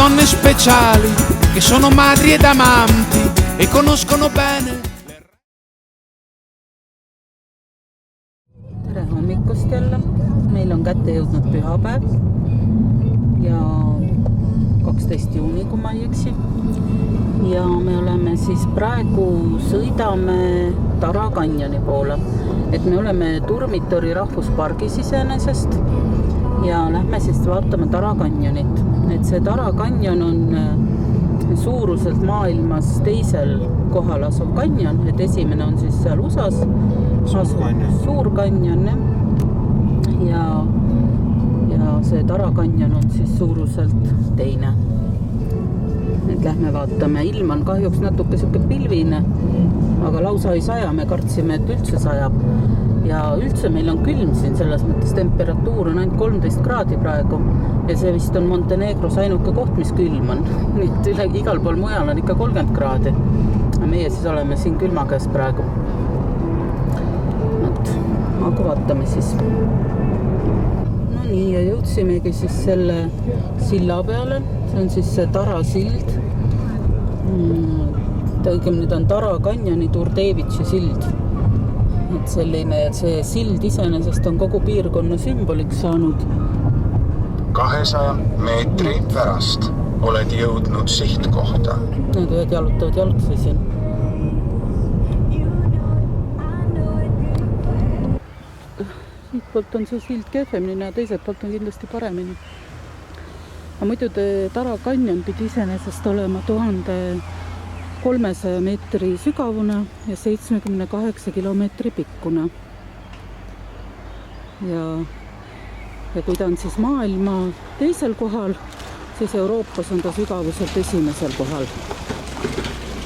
donne speciali che sono madri ed amanti e conoscono bene. Tere hommikust jälle. Meil on kätte jõudnud pühapäev ja 12 juuni, kui ma ei eksi. Ja me oleme siis praegu sõidame Tara kanjoni poole. Et me oleme Turmitori rahvuspargis iseenesest ja lähme siis vaatame Tara kanjonit. Et see Tara kanjon on suuruselt maailmas teisel kohal asuv kanjon, et esimene on siis seal USAs. Suur kanjon, ja see Tara kanjon on siis suuruselt teine. Et lähme vaatame, ilm on kahjuks natuke siuke pilvine, aga lausa ei saja, me kartsime, et üldse sajab. Ja üldse meil on külm siin, selles mõttes temperatuur on ainult 13 kraadi praegu ja see vist on Montenegros ainuke koht, mis külm on. Nii et igal pool mujal on ikka 30 kraadi. Meie siis oleme siin külma käes praegu. Aga vaatame siis. No nii, ja jõudsimegi siis selle silla peale. See on siis see Tara sild. Õigemini ta on Tara kanjoni Turdevitši sild. Et selline, see sild iseenesest on kogu piirkonna sümboliks saanud. 200 meetri pärast oled jõudnud sihtkohta. Need ühed jalutavad jalgsi siin. Siit poolt on see sild kehvemini ja teiselt poolt on kindlasti paremini. Aga muidu Tara kanjon pidi iseenesest olema 1300 meetri sügavune ja 78 kilomeetri pikkune. Ja kui ta on siis maailma teisel kohal, siis Euroopas on ta sügavuselt esimesel kohal.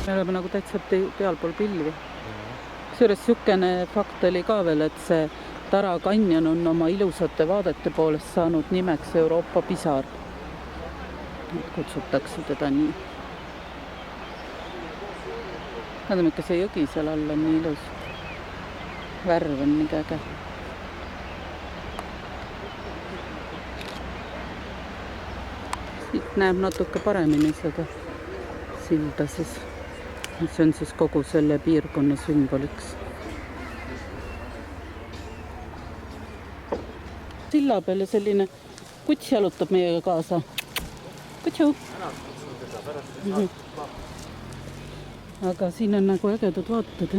Me oleme nagu täitsa pealpool pilvi. Seejuures sükene fakt oli ka veel, et see Tara kanjon on oma ilusate vaadete poolest saanud nimeks Euroopa pisar. Kutsutakse teda nii. Nädame, ikka see jõgi seal all on nii ilus. Värv on nii käge. Siit näeb natuke paremini seda silda siis. See on siis kogu selle piirkonna sümboliks. Silla peale selline kuts jalutab meiega kaasa. Kutsu! Aga siin on nagu ägedad vaated.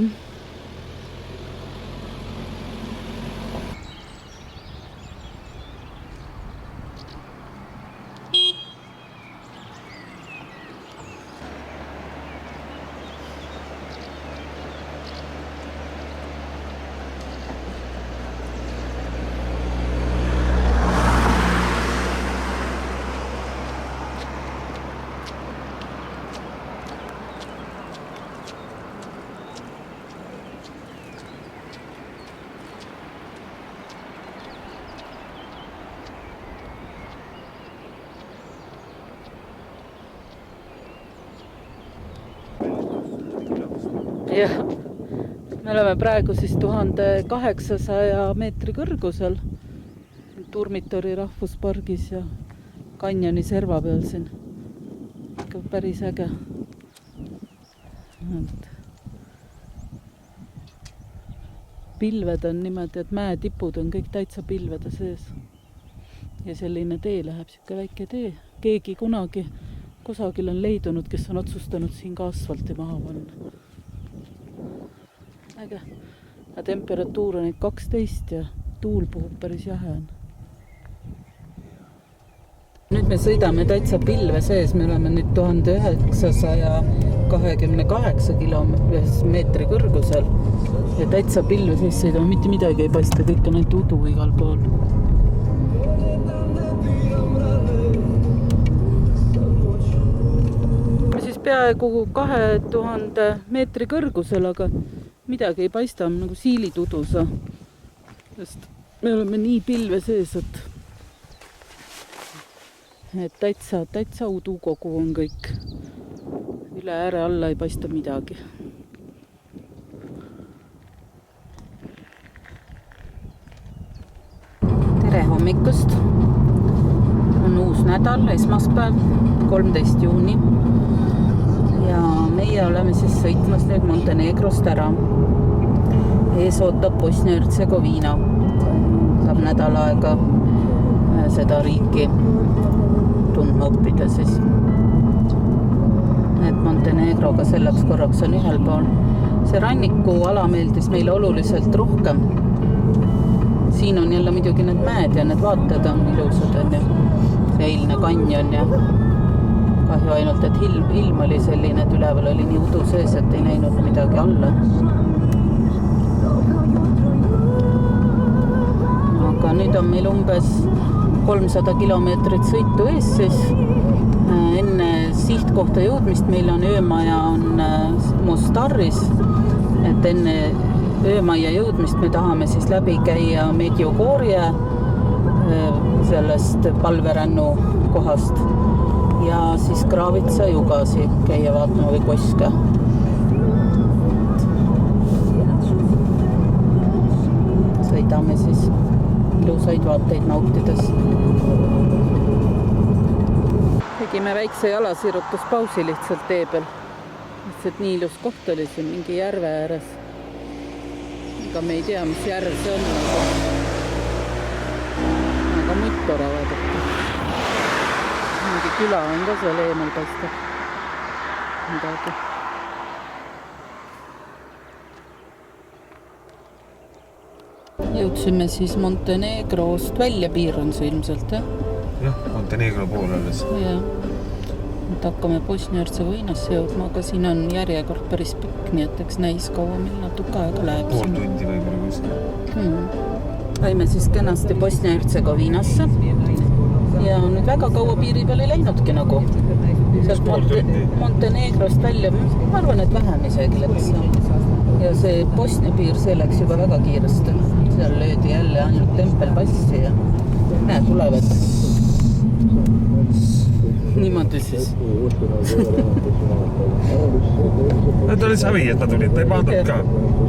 Ja me oleme praegu siis 1800 meetri kõrgusel Turmitori rahvuspargis ja kanjoni serva peal siin. Ikka päris äge. Pilved on niimoodi, et mäetipud on kõik täitsa pilvede sees. Ja selline tee läheb, siuke väike tee. Keegi kunagi kusagil on leidunud, kes on otsustanud siin ka asfalti maha panna. Äge. Ja temperatuur on 12 ja tuul puhub päris jahe on. Nüüd me sõidame täitsa pilve sees. Me oleme nüüd 1928 kilomeetri kõrgusel ja täitsa pilve sees sõidame. Mitte midagi ei paista, kõik on ainult udu igal pool. Me siis peaaegu 2000 meetri kõrgusel, aga midagi ei paista, on nagu siilid udusa. Sest me oleme nii pilve sees, et täitsa udu kogu on kõik. Üle ääre alla ei paista midagi. Tere hommikust! On uus nädal, esmaspäev. 13 juuni ja meie oleme siis sõitmas nüüd Montenegrost ära. Ees ootab Bosnia-Hertsegoviina. Saab nädal aega seda riiki tundma õppida siis. Et Montenegroga selleks korraks on ühel pool. See rannikuala meeldis meile oluliselt rohkem. Siin on jälle muidugi need mäed ja need vaated on ilusad on ja see eilne kanjon ja kahju ainult, et ilm oli selline, et üleval oli nii udu sees, et ei näinud midagi alla. Aga nüüd on meil umbes 300 kilomeetrit sõitu ees siis. Enne sihtkohta jõudmist meil on öömaja on Mostaris, et enne öömaja jõudmist me tahame siis läbi käia Medjugorje sellest palverännu kohast ja siis Kravitsa Jugasi käia vaatama või Koska. Sõidame siis ilusaid vaateid nautides. Tegime väikse jalasirutuspausi lihtsalt tee peal. Lihtsalt nii ilus koht oli siin mingi järve ääres. Aga me ei tea, mis järv see on. Aga muid tore vaadata. Mingi küla on ka seal eemal paistab. Midagi. Jõudsime siis Montenegrost välja, piir on see ilmselt, jah? Jah, Montenegro pool alles. Jah. Nüüd hakkame Bosnia-Hertsegoviinasse jõudma, aga siin on järjekord päris pikk, nii et eks näis kaua meil natuke aega läheb. Pool tundi võib-olla kuskil. Saime siis kenasti Bosnia-Hertsegoviinasse ja nüüd väga kaua piiri peal ei läinudki nagu. Sealt Montenegrost välja, ma arvan, et vähem isegi läks. Ja see Bosnia piir, see läks juba väga kiiresti. Seal löödi jälle ainult tempelpassi ja näe, tulevad. Niimoodi siis. Ta oli savi, et ta tuli, ta ei pandud ka.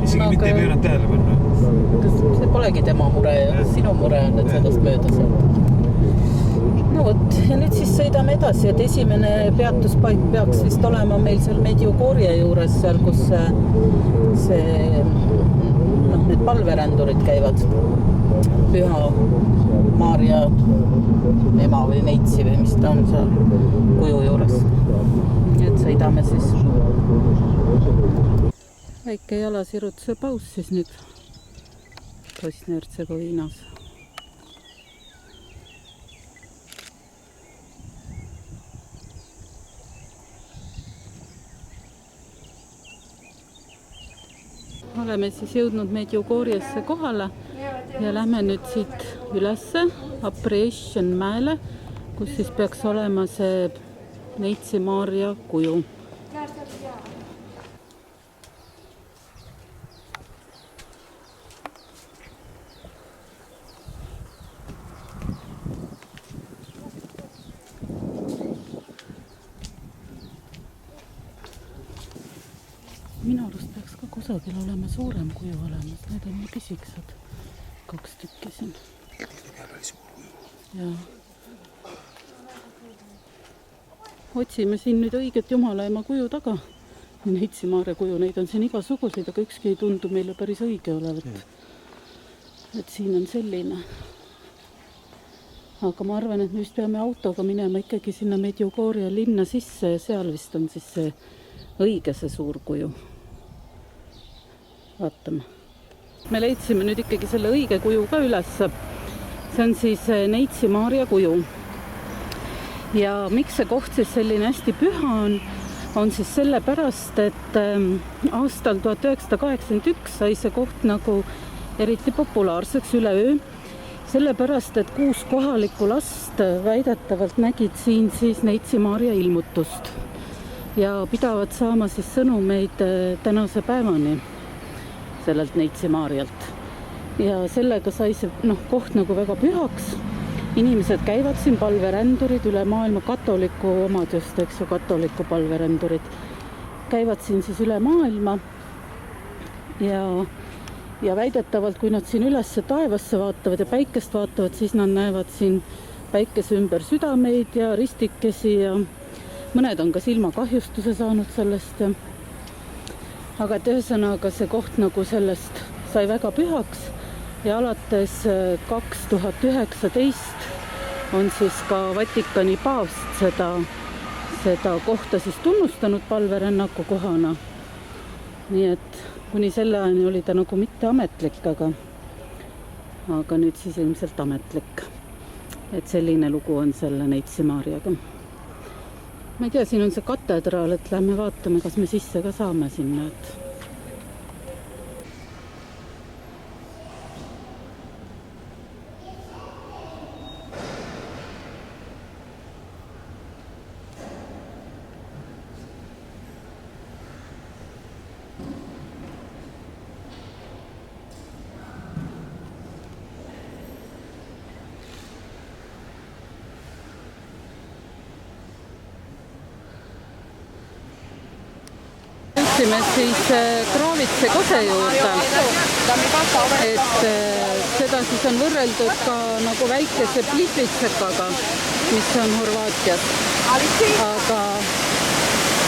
Isegi mitte ei pööranud tähelepanu. See polegi tema mure ja sinu mure on, et sellest mööda saab. No vot, ja nüüd siis sõidame edasi, et esimene peatuspaik peaks vist olema meil seal Medjugorje juures, seal kus need palverändurid käivad. Püha Maarja ema või neitsi või mis ta on seal kuju juures. Et sõidame siis. Väike jalasirutuse paus siis nüüd Bosnia-Hertsegoviinas. Oleme siis jõudnud Medjugorjesse kohale ja lähme nüüd siit ülesse Appreciation mäele, kus siis peaks olema see Neitsi Maarja kuju. Minu arust peaks ka kusagil olema suurem kuju olemas. Need on nii pisiksad. 2 tükki siin. Ja. Otsime siin nüüd õiget Jumalaema kuju taga. Neitsi Maarja kuju, neid on siin igasuguseid, aga ükski ei tundu meile päris õige olevat. Et siin on selline. Aga ma arvan, et me vist peame autoga minema ikkagi sinna Medjugorje linna sisse ja seal vist on siis see õige see suur kuju. Vaatame. Me leidsime nüüd ikkagi selle õige kuju ka üles. See on siis Neitsi Maarja kuju. Ja miks see koht siis selline hästi püha on siis sellepärast, et aastal 1981 sai see koht nagu eriti populaarseks üleöö. Sellepärast, et 6 kohalikku last väidetavalt nägid siin siis Neitsi Maarja ilmutust. Ja pidavad saama siis sõnumeid tänase päevani sellelt Neitsi Maarjalt. Ja sellega sai see koht nagu väga pühaks. Inimesed käivad siin, palverändurid üle maailma, katoliku omad just, eks ju, katoliku palverändurid. Käivad siin siis üle maailma ja väidetavalt, kui nad siin ülesse taevasse vaatavad ja päikest vaatavad, siis nad näevad siin päikese ümber südameid ja ristikesi mõned on ka silmakahjustuse saanud sellest. Aga et ühesõnaga see koht nagu sellest sai väga pühaks ja alates 2019 on siis ka Vatikani paavst seda kohta siis tunnustanud palverännaku kohana. Nii et kuni selle ajani oli ta nagu mitte ametlik, aga nüüd siis ilmselt ametlik. Et selline lugu on selle Neitsi Maarjaga. Ma ei tea, siin on see katedraal, et lähme vaatame, kas me sisse ka saame sinna. Jõudsime siis Kraavitse kose juurde, et seda siis on võrreldud ka nagu väikese Plitvitsekaga, mis on Horvaatias.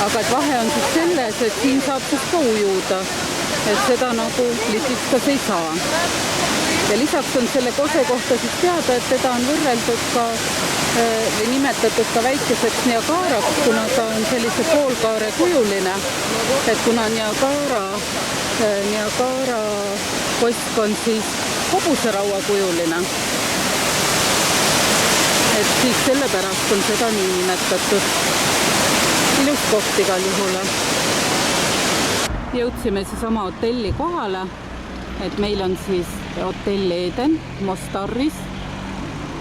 Aga et vahe on siis selles, et siin saab siis ka ujuda, et seda nagu Plitvitskas ei saa. Ja lisaks on selle kose kohta siis teada, et teda on võrreldud ka või nimetatud ka väikeseks Niagaraks, kuna ta on sellise poolkaare kujuline, et kuna Niagara kosk on siis hobuseraua kujuline, et siis sellepärast on seda nii nimetatud. Ilus koht igal juhul. Jõudsime siis oma hotelli kohale, et meil on siis hotell Eden Mostarris.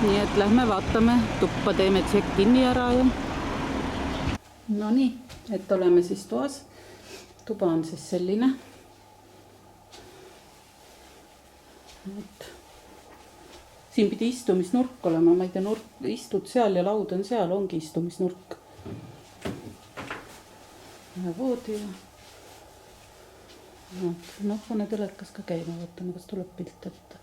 Nii et lähme vaatame tuppa, teeme check-inni ära ja. No nii, et oleme siis toas. Tuba on siis selline. Et siin pidi istumisnurk olema, ma ei tea, istud seal ja laud on seal, ongi istumisnurk. Ja voodi ja. Noh, pane telekas ka käima, vaatame, kas tuleb pilt ette.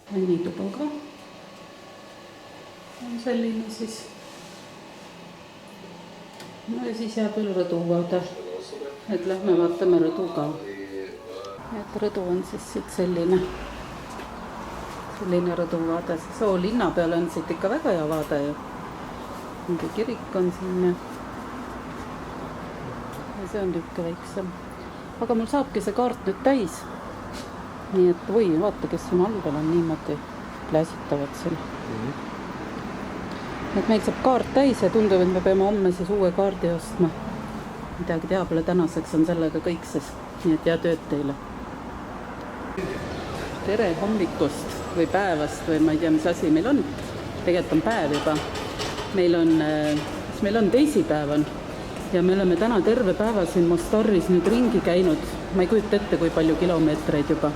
Vannituba ka on selline siis. No ja siis jääb veel rõduvaade, et lähme vaatame rõdu ka. Et rõdu on siis siit selline rõduvaade. Soo linna peale on siit ikka väga hea vaade ja mingi kirik on siin ja see on tükke väiksem. Aga mul saabki see kaart nüüd täis. Nii et või vaata, kes siin allvel on niimoodi pläsitavad siin. Et meil saab kaart täis ja tundub, et me peame homme siis uue kaardi ostma. Midagi teabele tänaseks on sellega kõik siis. Nii et hea tööd teile. Tere hommikust või päevast või ma ei tea, mis asi meil on. Tegelikult on päev juba. Meil on teisipäev on. Ja me oleme täna terve päeva siin Mostarris nüüd ringi käinud. Ma ei kujuta ette, kui palju kilomeetreid juba.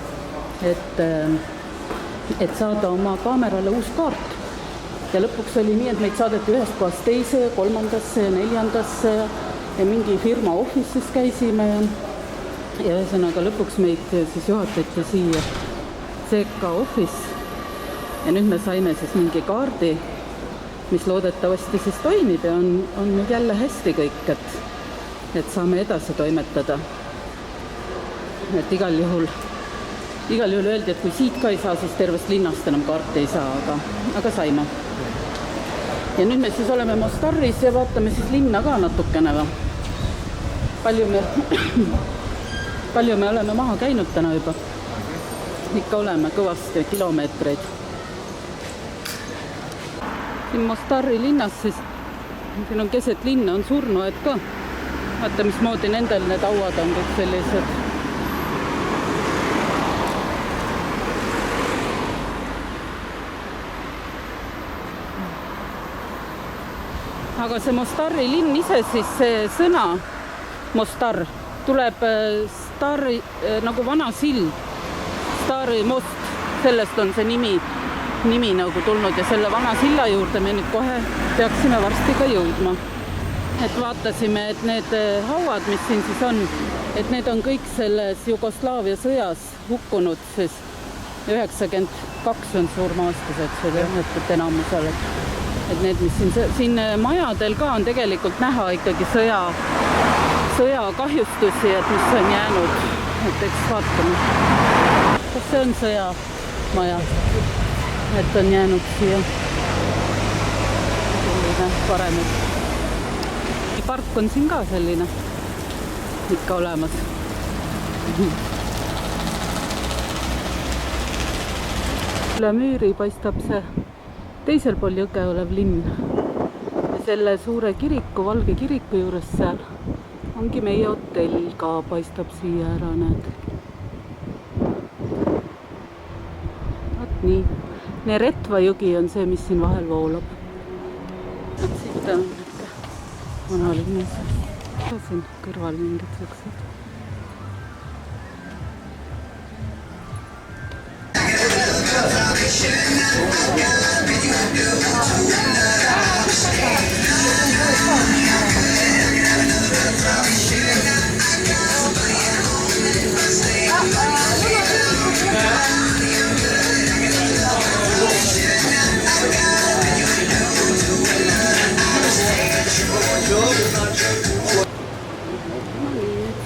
Et saada oma kaamerale uus kaart. Ja lõpuks oli nii, et meid saadeti ühest kohast teise, kolmandasse ja neljandasse ja mingi firma office'is käisime ja ühesõnaga lõpuks meid siis juhatati siia CK office ja nüüd me saime siis mingi kaardi, mis loodetavasti siis toimib ja on nüüd jälle hästi kõik, et saame edasi toimetada. Et igal juhul öeldi, et kui siit ka ei saa, siis tervest linnast enam kaarti ei saa, aga saime. Ja nüüd me siis oleme Mostarris ja vaatame siis linna ka natukene. Palju me oleme maha käinud täna juba. Ikka oleme kõvasti kilomeetreid. Siin Mostarri linnas siis, siin on keset linna, on surnuaed ka. Vaata, mismoodi nendel need auad on kõik sellised. Aga see Mostarri linn ise siis see sõna Mostar tuleb nagu vana sild, Stari most, sellest on see nimi nagu tulnud ja selle vana silla juurde me nüüd kohe peaksime varsti ka jõudma. Et vaatasime, et need hauad, mis siin siis on, et need on kõik selles Jugoslaavia sõjas hukkunud, siis 92 on surmaastused, see tähendab enamusel. et need, mis siin majadel ka on tegelikult näha ikkagi sõjakahjustusi, et mis on jäänud, et eks vaatame, kas see on sõjamaja, et on jäänud siia selline parem. Park on siin ka selline ikka olemas. Üle müüri paistab see teisel pool jõge olev linn. Ja selle suure kiriku, valge kiriku juures seal ongi meie hotell ka, paistab siia ära, näed. Vaat nii. Neretva jõgi on see, mis siin vahel voolab. Siit on vanalinnas. Ka siin kõrval mingid sõksad.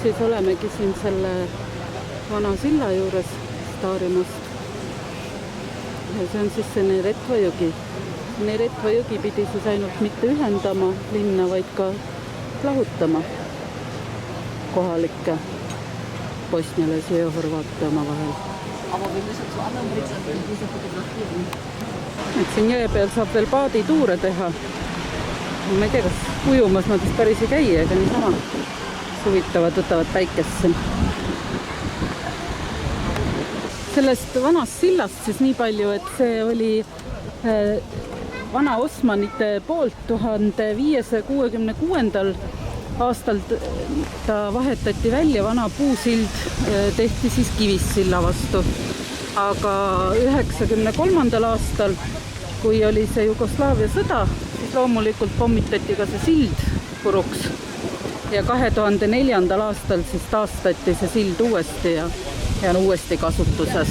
Siis olemegi siin selle vana silla juures Staarimast. Ja see on siis see Neretva jõgi. Neretva jõgi pidi siis ainult mitte ühendama linna, vaid ka lahutama kohalikke bosnialasi ja horvaate oma vahel. Et siin jõe peal saab veel paadituure teha. Ma ei tea, kas ujumas ma täs päris ei käi, aga niisama huvitavad, võtavad päikesse. Sellest vanast sillast siis nii palju, et see oli vana Osmanite poolt 1566. aastal ta vahetati välja, vana puusild tehti siis kivissilla vastu. Aga 1993. aastal, kui oli see Jugoslaavia sõda, siis loomulikult pommitati ka see sild puruks. Ja 2004. aastal siis taastati see sild uuesti ja on uuesti kasutuses.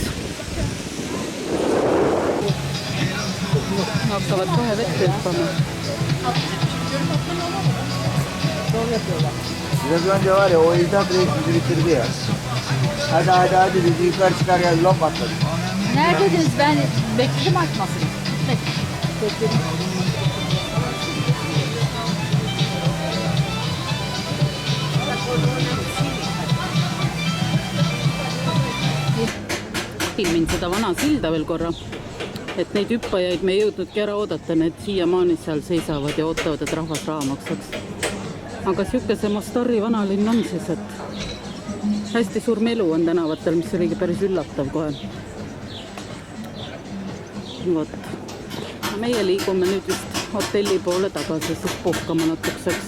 Hakkavad kohe vette hüppama. Neredesiniz? Ben bekledim açmasını. Bekledim. Filmin seda vana silda veel korra, et neid hüppajaid me ei jõudnudki ära oodata, need siiamaani seal seisavad ja ootavad, et rahvas raha maksaks. Aga siuke see Mostarri vanalinn on siis, et hästi suur melu on tänavatel, mis oligi päris üllatav kohe. Võt. Meie liigume nüüd vist hotelli poole tagasi, siis puhkama natukeseks.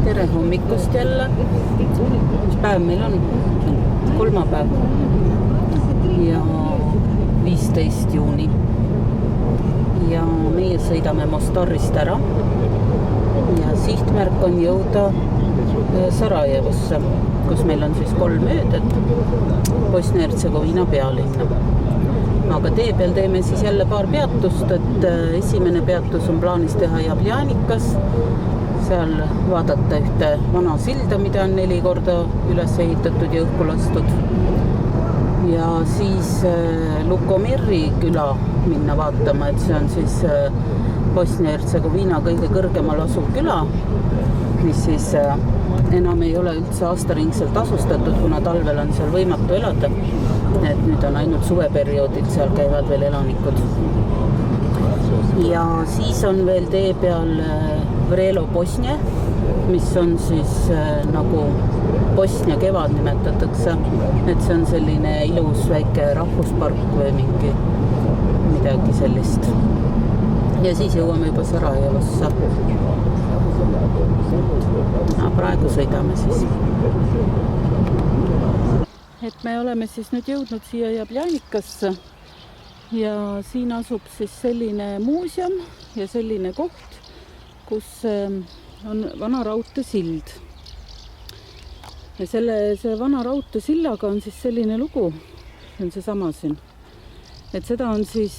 Tere hommikust jälle. Mis päev meil on? Kolmapäev. Ja 15. juuni. Ja meie sõidame Mostarrist ära. Ja sihtmärk on jõuda Sarajevosse, kus meil on siis 3 öödet Bosnia-Hertsegoviina pealinna. Aga tee peal teeme siis jälle paar peatust, et esimene peatus on plaanis teha Jablanikas, seal vaadata ühte vana silda, mida on 4 korda üles ehitatud ja õhku lastud. Ja siis Lukomirri küla minna vaatama, et see on siis Bosnia-Hertsegoviina kõige kõrgemal asuv küla, mis siis enam ei ole üldse aastaringselt asustatud, kuna talvel on seal võimatu elada. Et nüüd on ainult suveperioodid, seal käivad veel elanikud. Ja siis on veel tee peal Vrelo Bosnia, mis on siis nagu Bosnia kevad nimetatakse. Et see on selline ilus väike rahvuspark või midagi sellist. Ja siis jõuame juba Sarajevossa. Praegu sõidame siis. Et me oleme siis nüüd jõudnud siia Jablanikasse ja siin asub siis selline muuseum ja selline koht, kus on vana raudteesild. Ja see vana raudteesillaga on siis selline lugu, see on seesama siin. Et seda on siis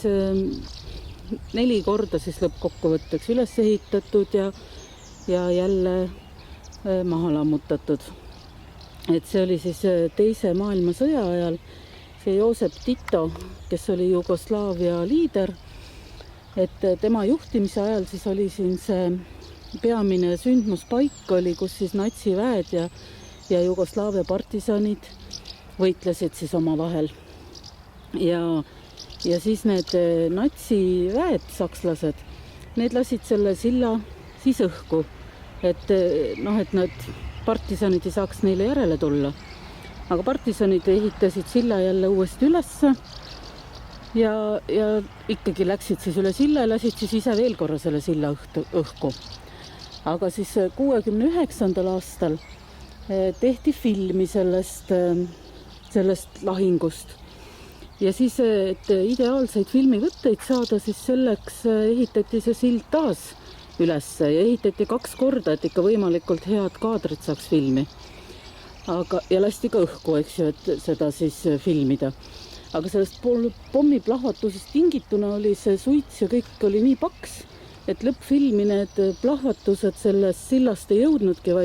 4 korda siis lõppkokkuvõtteks üles ehitatud ja jälle maha lammutatud. Et see oli siis teise maailmasõja ajal. See Joosep Tito, kes oli Jugoslaavia liider, et tema juhtimise ajal siis oli siin see peamine sündmuspaik oli, kus siis natsiväed ja Jugoslaavia partisanid võitlesid siis omavahel. Ja siis need natsiväed, sakslased, need lasid selle silla siis õhku, et nad partisanid ei saaks neile järele tulla. Aga partisanid ehitasid silla jälle uuesti ülesse ja ikkagi läksid siis üle silla ja lasid siis ise veel korra selle silla õhku. Aga siis 69. aastal tehti filmi sellest lahingust. Ja siis, et ideaalseid filmivõtteid saada, siis selleks ehitati see sild taas ülesse ja ehitati 2 korda, et ikka võimalikult head kaadrit saaks filmi. Ja lasti ka õhku, eks ju, et seda siis filmida. Aga sellest pommiplahvatusest tingituna oli see suits ja kõik oli nii paks, et lõppfilmi need plahvatused sellest sillast ei jõudnudki,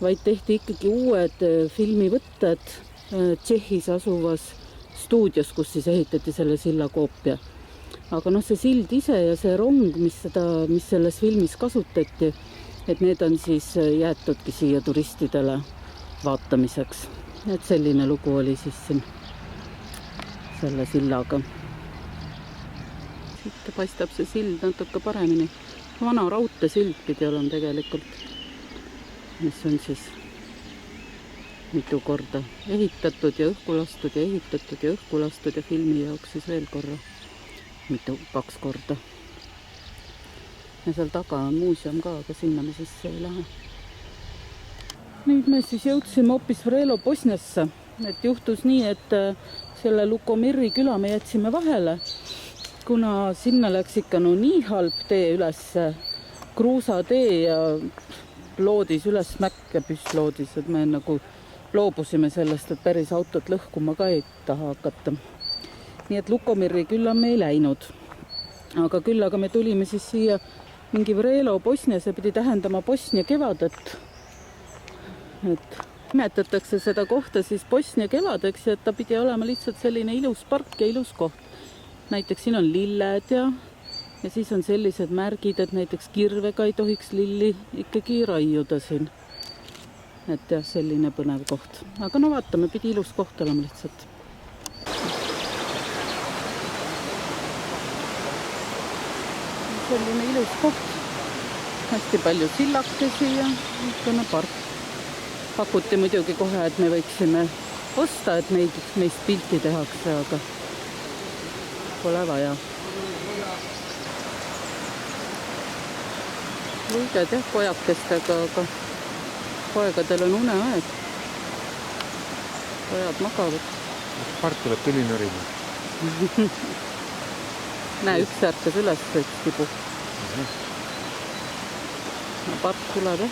vaid tehti ikkagi uued filmivõtted Tšehhis asuvas stuudios, kus siis ehitati selle silla koopia. Aga see sild ise ja see rong, mis selles filmis kasutati, et need on siis jäetudki siia turistidele vaatamiseks. Et selline lugu oli siis siin selle sillaga. Siit paistab see sild natuke paremini. Vana raudteesild pidi olema tegelikult, mis on siis mitu korda ehitatud ja õhku lastud ja ehitatud ja õhku lastud ja filmi jaoks siis veel korra 2 korda. Ja seal taga on muuseum ka, aga sinna me sisse ei lähe. Nüüd me siis jõudsime hoopis Vrelo Bosniasse, et juhtus nii, et selle Lukomiri küla me jätsime vahele, kuna sinna läks ikka nii halb tee üles, kruusatee ja loodis üles mäkke püsloodis, et me nagu loobusime sellest, et päris autot lõhkuma ka ei taha hakata. Nii et Lukomiri külla me ei läinud. Aga küll me tulime siis siia mingi Vrelo Bosnia, see pidi tähendama Bosnia kevadet. Et nimetatakse seda kohta siis Bosnia kevadeks, et ta pidi olema lihtsalt selline ilus park ja ilus koht. Näiteks siin on lilled ja siis on sellised märgid, et näiteks kirvega ei tohiks lilli ikkagi raiuda siin. Et jah, selline põnev koht. Aga vaatame, pidi ilus koht olema lihtsalt. Selline ilus koht. Hästi palju sillakesi ja niisugune park. Pakuti muidugi kohe, et me võiksime osta, et meist pilti tehakse, aga pole vaja. Võiged jah, pojakestega, aga poegadel on uneaeg. Pojad magavad. Part tuleb tuli nörima. Näe, üks ärkas üles, üks tibu. Part tuleb,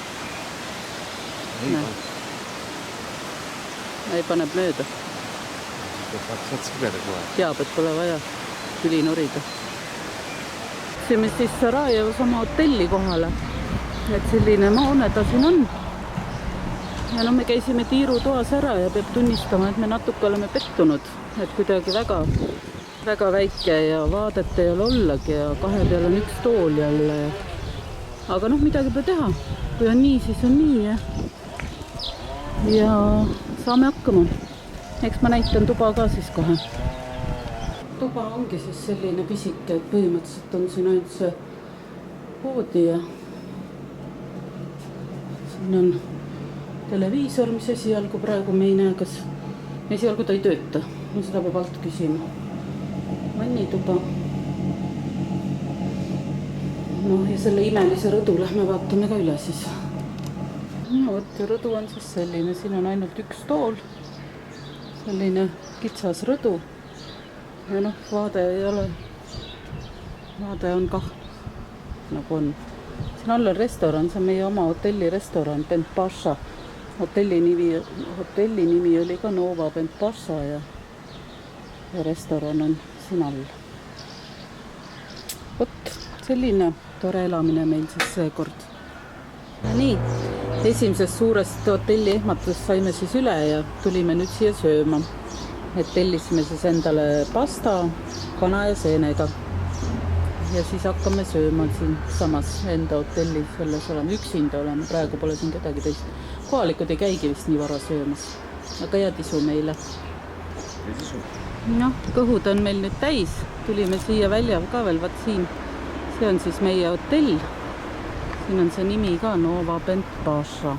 Näe. Ei paneb mööda. Teab, et pole vaja tüli norida. Läksime siis Sarajevos oma hotelli kohale. Et selline maone ta siin on. Ja me käisime tiirutoas ära ja peab tunnistama, et me natuke oleme pettunud. Et kuidagi väga väike ja vaadet ei ole ollagi ja 2 peal on 1 tool jälle. Aga midagi pole teha. Kui on nii, siis on nii ja saame hakkama. Eks ma näitan tuba ka siis kohe. Tuba ongi siis selline pisike, et põhimõtteliselt on siin ainult see poodi ja siin on televiisor, mis esialgu praegu me ei näe, kas esialgu ta ei tööta. Seda peab alt küsima. Vannituba. Ja selle imelise rõdu lähme vaatame ka üle siis. Rõdu on siis selline, siin on ainult 1 tool, selline kitsas rõdu ja vaade ei ole, vaade on kah nagu on. Siin all on restoran, see on meie oma hotelli restoran, Bent Pasha. Hotelli nimi oli ka Nova Bent Pasha ja restoran on siin all. Vot selline tore elamine meil siis seekord. Nii, esimesest suurest hotelli ehmatust saime siis üle ja tulime nüüd siia sööma. Et tellisime siis endale pasta, kana ja seenega. Ja siis hakkame sööma siin samas enda hotellis, selles oleme üksinda oleme, praegu pole siin kedagi teist. Kohalikud ei käigi vist nii vara söömas, aga hea tisu meile. Noh, kõhud on meil nüüd täis, tulime siia välja ka veel, vaat siin. See on siis meie hotell. Siin on see nimi ka, Nova Bent Pasha.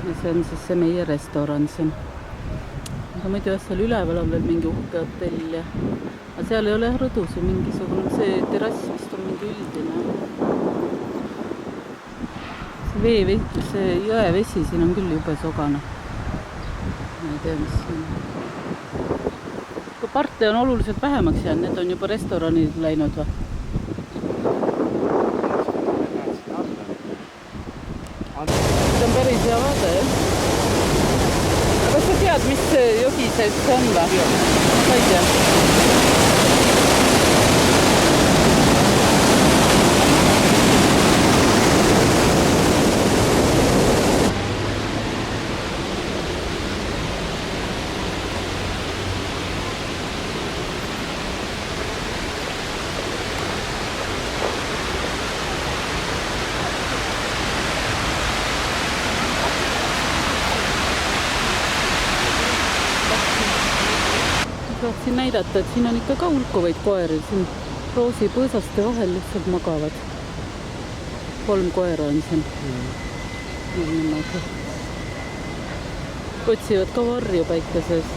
Ja see on siis see meie restoran siin. Aga muidu seal üleval on veel mingi uhke hotell ja aga seal ei ole rõdusi mingisugune, see terrass vist on mingi üldine. See jõevesi siin on küll jube sogane. Ma ei tea, mis siin. Kui parte on oluliselt vähemaks jäänud, need on juba restoranid läinud või? See on päris hea vaade, jah? Aga sa tead, mis jogi see üldse on või? Ma ei tea. Tahtsin näidata, et siin on ikka ka hulkuvaid koeri, siin roosipõõsaste vahel lihtsalt magavad. 3 koera on siin. Otsivad ka varju päikeses.